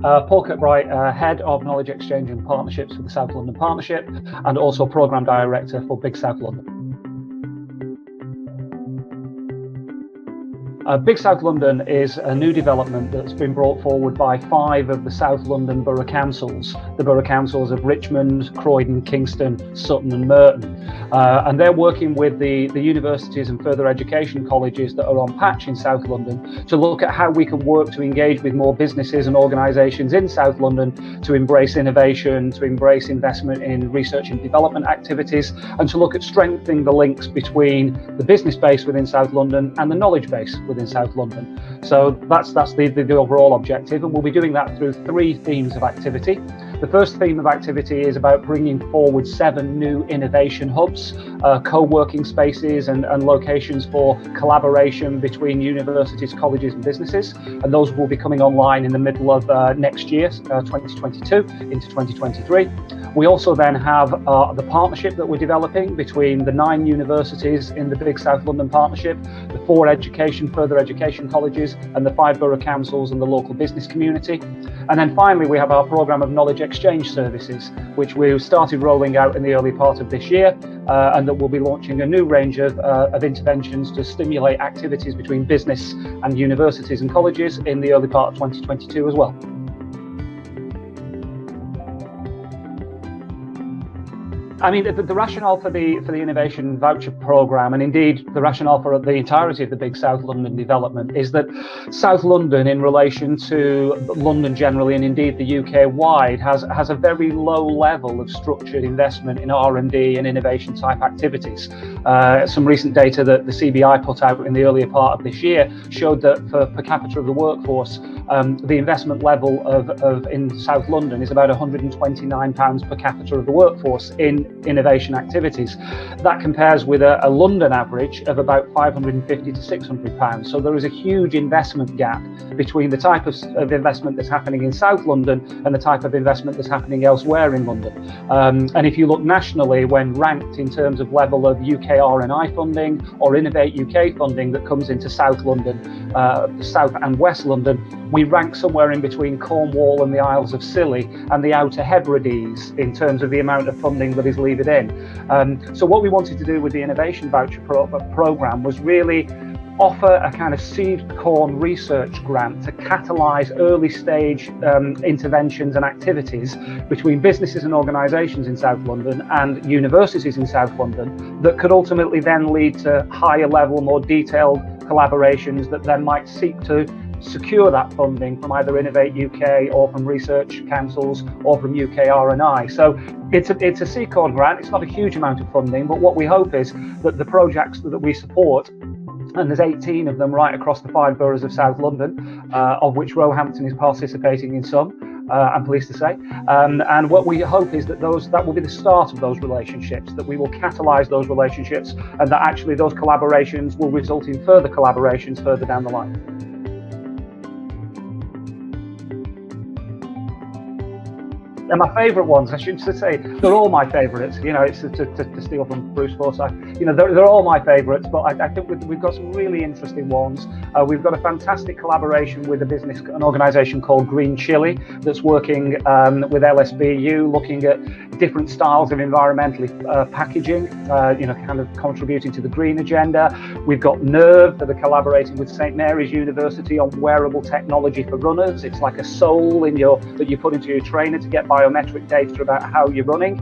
Paul Kirkbright, Head of Knowledge Exchange and Partnerships for the South London Partnership, and also Programme Director for BIG South London. BIG South London is a new development that's been brought forward by 5 of the South London Borough Councils, the Borough Councils of Richmond, Croydon, Kingston, Sutton and Merton. And they're working with the universities and further education colleges that are on patch in South London to look at how we can work to engage with more businesses and organisations in South London to embrace innovation, to embrace investment in research and development activities, and to look at strengthening the links between the business base within South London and the knowledge base within South London. So that's the overall objective, and we'll be doing that through 3 themes of activity. The first theme of activity is about bringing forward 7 new innovation hubs, co-working spaces and locations for collaboration between universities, colleges and businesses, and those will be coming online in the middle of next year, 2022 into 2023. We also then have the partnership that we're developing between the 9 universities in the BIG South London Partnership, the 4 further education colleges and the 5 borough councils and the local business community. And then finally we have our programme of knowledge exchange services, which we started rolling out in the early part of this year, and that we'll be launching a new range of interventions to stimulate activities between business and universities and colleges in the early part of 2022 as well. I mean, the rationale for the Innovation Voucher programme, and indeed the rationale for the entirety of the BIG South London development, is that South London, in relation to London generally and indeed the UK wide, has a very low level of structured investment in R&D and innovation type activities. Some recent data that the CBI put out in the earlier part of this year showed that for per capita of the workforce, the investment level in South London is about £129 per capita of the workforce in innovation activities. That compares with a London average of about £550 to £600. So there is a huge investment gap between the type of investment that's happening in South London and the type of investment that's happening elsewhere in London. And if you look nationally, when ranked in terms of level of UK R&I funding or Innovate UK funding that comes into South London, South and West London, we rank somewhere in between Cornwall and the Isles of Scilly and the Outer Hebrides in terms of the amount of funding that is levered in. So what we wanted to do with the Innovation Voucher programme was really offer a kind of seed corn research grant to catalyse early stage interventions and activities between businesses and organisations in South London and universities in South London that could ultimately then lead to higher level, more detailed collaborations that then might seek to secure that funding from either Innovate UK or from research councils or from UK R&I. So it's a seed corn grant. It's not a huge amount of funding, but what we hope is that the projects that we support, and there's 18 of them right across the 5 boroughs of South London, of which Roehampton is participating in some, I'm pleased to say. And what we hope is that that will be the start of those relationships, that we will catalyse those relationships, and that actually those collaborations will result in further collaborations further down the line. And my favourite ones, I should say, they're all my favourites. You know, it's to steal from Bruce Forsyth. You know, they're all my favourites, but I think we've got some really interesting ones. We've got a fantastic collaboration with an organisation called Green Chili that's working with LSBU, looking at different styles of environmental packaging, you know, kind of contributing to the green agenda. We've got Nerve that are collaborating with St Mary's University on wearable technology for runners. It's like a sole that you put into your trainer to get biometric data about how you're running.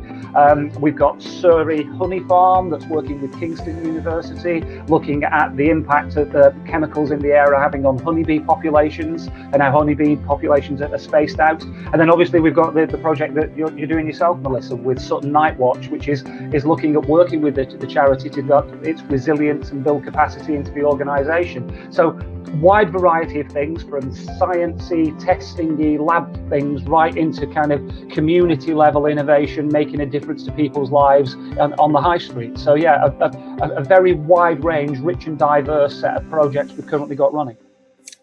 We've got Surrey Honey Farm that's working with Kingston University, looking at the impact that the chemicals in the air are having on honeybee populations and how honeybee populations are spaced out. And then obviously we've got the project that you're doing yourself, Melissa, with Sutton Night Watch, which is looking at working with the charity to develop its resilience and build capacity into the organisation. So wide variety of things, from sciencey, testing-y, lab things, right into kind of community level innovation, making a difference to people's lives on the high street. So yeah, a very wide range, rich and diverse set of projects we've currently got running.